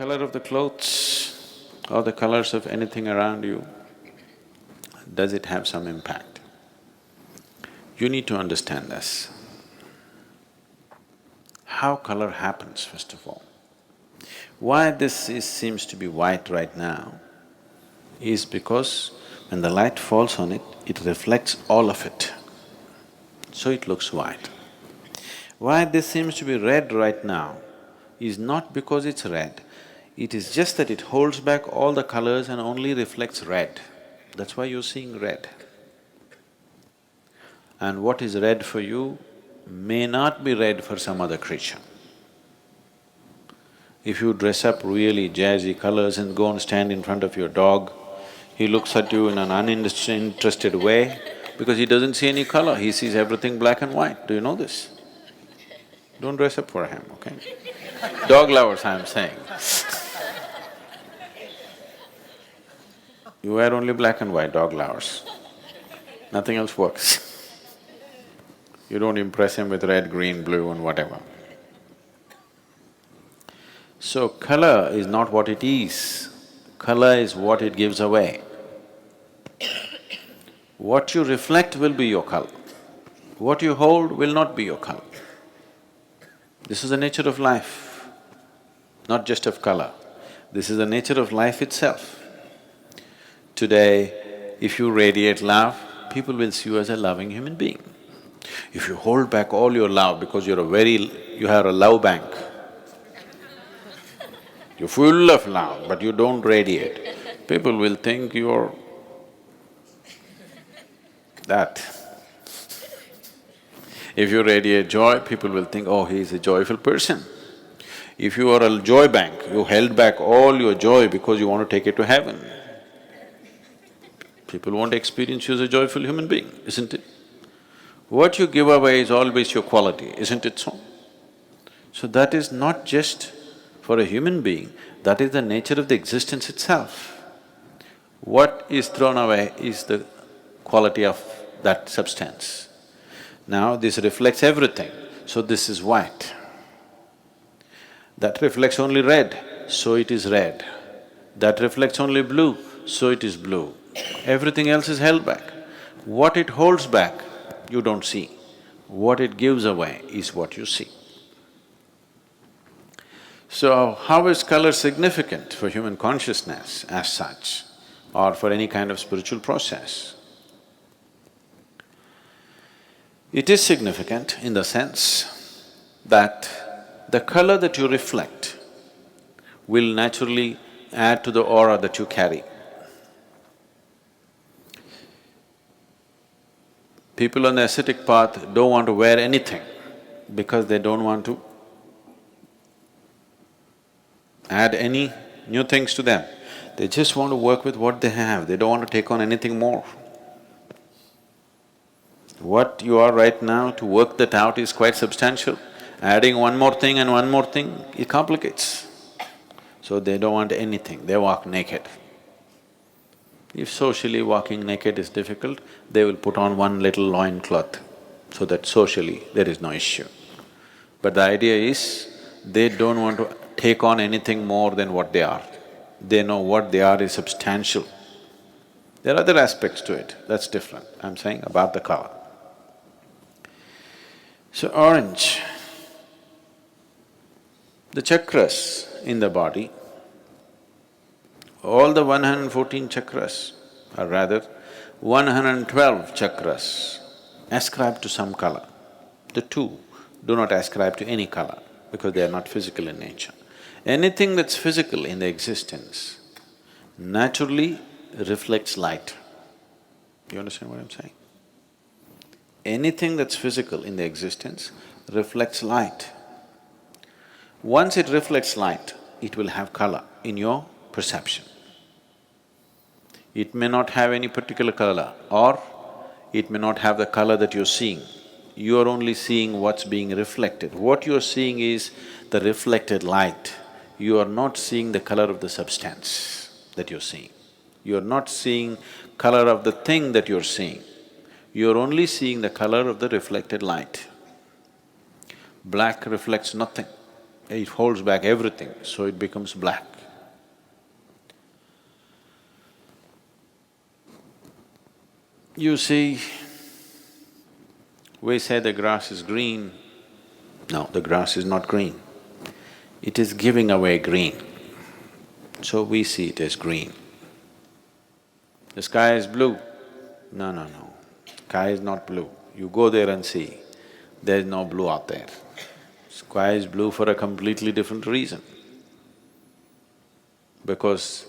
color of the clothes or the colors of anything around you, does it have some impact? You need to understand this. How color happens, first of all. Why seems to be white right now is because when the light falls on it, it reflects all of it, so it looks white. Why this seems to be red right now is not because it's red, it is just that it holds back all the colors and only reflects red. That's why you're seeing red. And what is red for you may not be red for some other creature. If you dress up really jazzy colors and go and stand in front of your dog, he looks at you in an uninterested way because he doesn't see any color, he sees everything black and white. Do you know this? Don't dress up for him, okay? Dog lovers, I'm saying. You wear only black and white, dog lovers. Nothing else works. You don't impress him with red, green, blue and whatever. So color is not what it is, color is what it gives away. What you reflect will be your color, what you hold will not be your color. This is the nature of life, not just of color. This is the nature of life itself. Today, if you radiate love, people will see you as a loving human being. If you hold back all your love because you have a love bank, you're full of love but you don't radiate, people will think you're that. If you radiate joy, people will think, oh, he is a joyful person. If you are a joy bank, you held back all your joy because you want to take it to heaven, people won't experience you as a joyful human being, isn't it? What you give away is always your quality, isn't it so? So that is not just for a human being, that is the nature of the existence itself. What is thrown away is the quality of that substance. Now this reflects everything, so this is white. That reflects only red, so it is red. That reflects only blue, so it is blue. Everything else is held back. What it holds back, you don't see. What it gives away is what you see. So, how is color significant for human consciousness as such, or for any kind of spiritual process? It is significant in the sense that the color that you reflect will naturally add to the aura that you carry. People on the ascetic path don't want to wear anything because they don't want to add any new things to them. They just want to work with what they have, they don't want to take on anything more. What you are right now, to work that out is quite substantial. Adding one more thing and one more thing, it complicates. So they don't want anything, they walk naked. If socially walking naked is difficult, they will put on one little loincloth so that socially there is no issue. But the idea is, they don't want to take on anything more than what they are. They know what they are is substantial. There are other aspects to it, that's different. I'm saying about the color. So orange, the chakras in the body, all the 114 chakras, or rather 112 chakras ascribe to some color. The two do not ascribe to any color because they are not physical in nature. Anything that's physical in the existence naturally reflects light. You understand what I'm saying? Anything that's physical in the existence reflects light. Once it reflects light, it will have color in your perception. It may not have any particular color, or it may not have the color that you're seeing. You are only seeing what's being reflected. What you're seeing is the reflected light. You are not seeing the color of the substance that you're seeing. You're not seeing color of the thing that you're seeing. You're only seeing the color of the reflected light. Black reflects nothing. It holds back everything, so it becomes black. You see, we say the grass is green. No, the grass is not green. It is giving away green, so we see it as green. The sky is blue. No, no, no. Sky is not blue. You go there and see, there is no blue out there. Sky is blue for a completely different reason. Because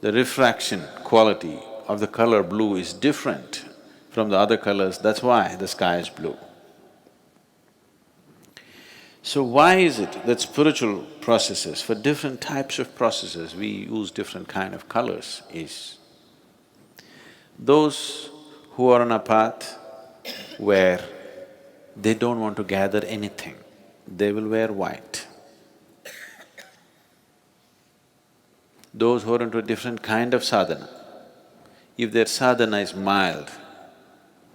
the refraction quality of the color blue is different from the other colors, that's why the sky is blue. So why is it that spiritual processes, for different types of processes, we use different kind of colors is, those who are on a path where they don't want to gather anything, they will wear white. Those who are into a different kind of sadhana, if their sadhana is mild,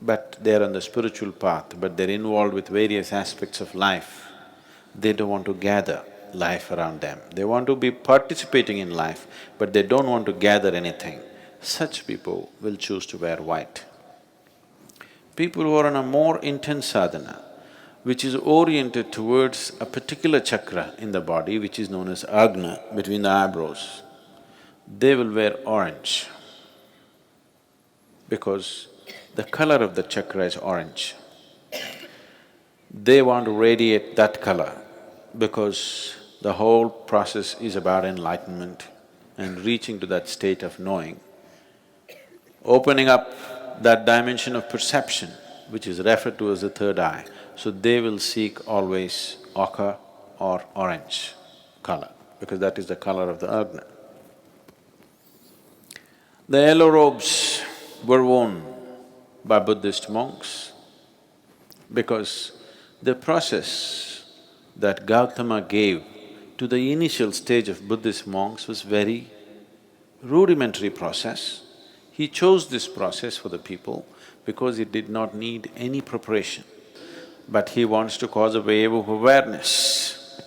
but they're on the spiritual path, but they're involved with various aspects of life, they don't want to gather life around them. They want to be participating in life, but they don't want to gather anything. Such people will choose to wear white. People who are on a more intense sadhana, which is oriented towards a particular chakra in the body, which is known as agna, between the eyebrows, they will wear orange because the color of the chakra is orange. They want to radiate that color because the whole process is about enlightenment and reaching to that state of knowing, opening up that dimension of perception which is referred to as the third eye. So they will seek always ochre or orange color because that is the color of the agna. The yellow robes were worn by Buddhist monks because the process that Gautama gave to the initial stage of Buddhist monks was very rudimentary process. He chose this process for the people because it did not need any preparation, but he wants to cause a wave of awareness.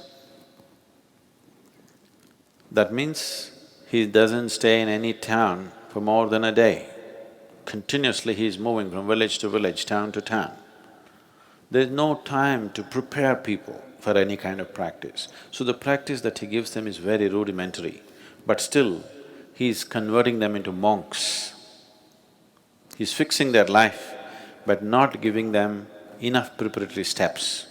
That means he doesn't stay in any town for more than a day. Continuously he is moving from village to village, town to town. There's no time to prepare people for any kind of practice. So the practice that he gives them is very rudimentary, but still he's converting them into monks. He's fixing their life, but not giving them enough preparatory steps.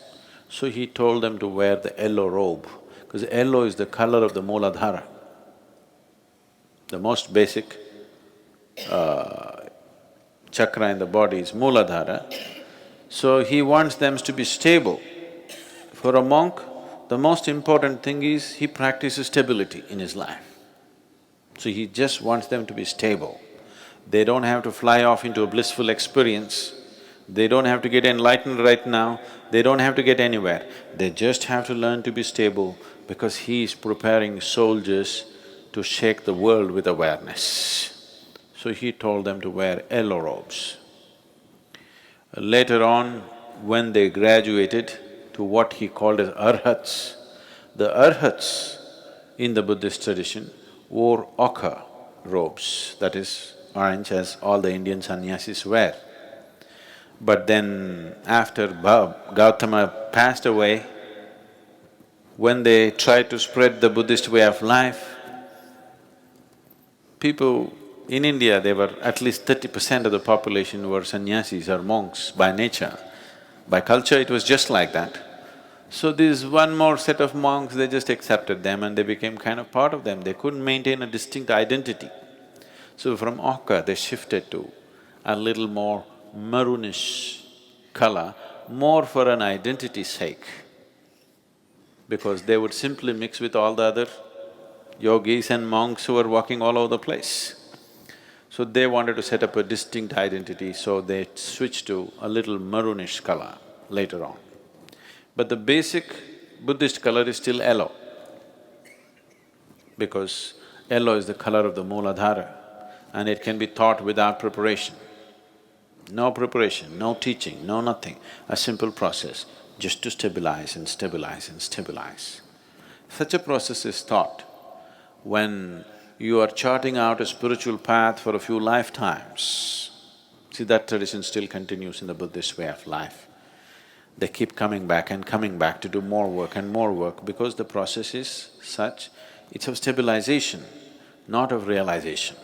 So he told them to wear the yellow robe, because yellow is the color of the Mooladhara. The most basic chakra in the body is Mooladhara. So he wants them to be stable. For a monk, the most important thing is he practices stability in his life. So he just wants them to be stable. They don't have to fly off into a blissful experience, they don't have to get enlightened right now, they don't have to get anywhere. They just have to learn to be stable because he is preparing soldiers to shake the world with awareness. So he told them to wear yellow robes. Later on, when they graduated to what he called as arhats, the arhats in the Buddhist tradition wore ochre robes, that is orange, as all the Indian sannyasis wear. But then after Gautama passed away, when they tried to spread the Buddhist way of life, people in India, there were at least 30% of the population were sannyasis or monks by nature. By culture, it was just like that. So this one more set of monks, they just accepted them and they became kind of part of them. They couldn't maintain a distinct identity. So from ochre, they shifted to a little more maroonish color, more for an identity's sake, because they would simply mix with all the other yogis and monks who were walking all over the place. So they wanted to set up a distinct identity, so they switched to a little maroonish color later on. But the basic Buddhist color is still yellow, because yellow is the color of the Mooladhara and it can be taught without preparation. No preparation, no teaching, no nothing, a simple process just to stabilize and stabilize and stabilize. Such a process is taught when you are charting out a spiritual path for a few lifetimes. See, that tradition still continues in the Buddhist way of life. They keep coming back and coming back to do more work and more work because the process is such, it's of stabilization, not of realization.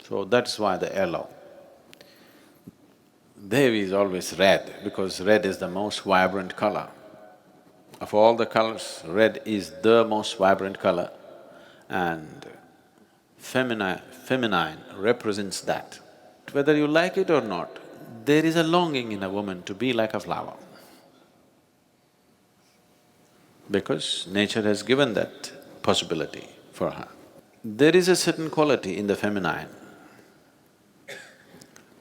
So that's why the yellow. Devi is always red because red is the most vibrant color. Of all the colors, red is the most vibrant color and feminine represents that. Whether you like it or not, there is a longing in a woman to be like a flower because nature has given that possibility for her. There is a certain quality in the feminine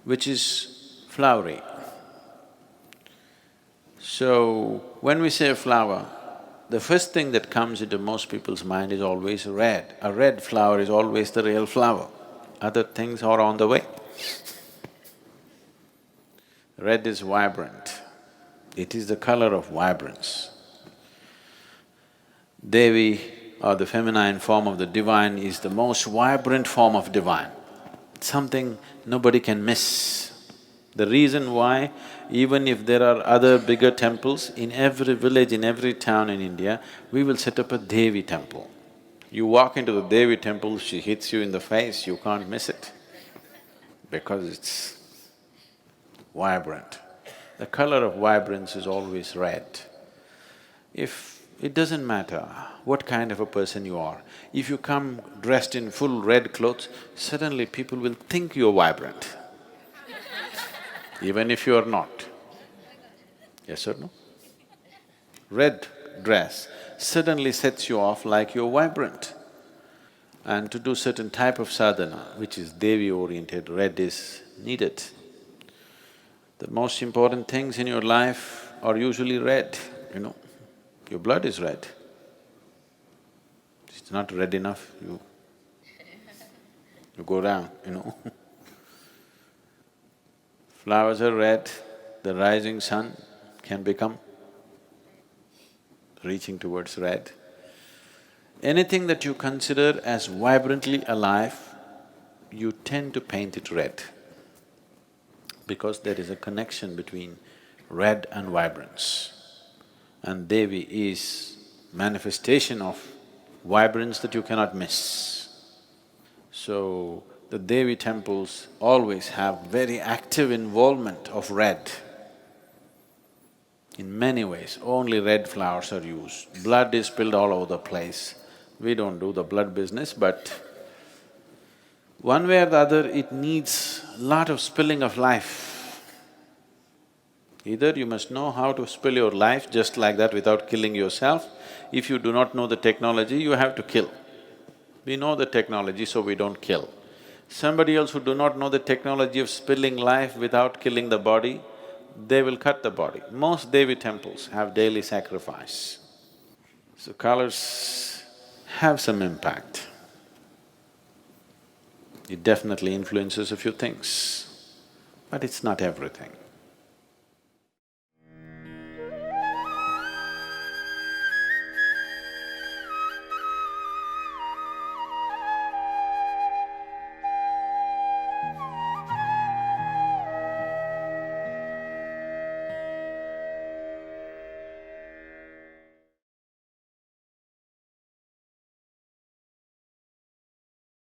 which is flowery. So, when we say flower, the first thing that comes into most people's mind is always red. A red flower is always the real flower. Other things are on the way. Red is vibrant. It is the color of vibrance. Devi, or the feminine form of the divine, is the most vibrant form of divine. Something nobody can miss. The reason why, even if there are other bigger temples, in every village, in every town in India, we will set up a Devi temple. You walk into the Devi temple, she hits you in the face, you can't miss it because it's vibrant. The color of vibrance is always red. It doesn't matter what kind of a person you are, if you come dressed in full red clothes, suddenly people will think you're vibrant even if you are not. Yes or no? Red dress suddenly sets you off like you're vibrant. And to do certain type of sadhana, which is Devi-oriented, red is needed. The most important things in your life are usually red, you know. Your blood is red. It's not red enough, you go down, you know. Flowers are red, the rising sun can become reaching towards red. Anything that you consider as vibrantly alive, you tend to paint it red because there is a connection between red and vibrance. And Devi is manifestation of vibrance that you cannot miss. So, the Devi temples always have very active involvement of red. In many ways, only red flowers are used. Blood is spilled all over the place. We don't do the blood business, but one way or the other, it needs a lot of spilling of life. Either you must know how to spill your life just like that without killing yourself. If you do not know the technology, you have to kill. We know the technology, so we don't kill. Somebody else who do not know the technology of spilling life without killing the body, they will cut the body. Most Devi temples have daily sacrifice. So colors have some impact. It definitely influences a few things, but it's not everything.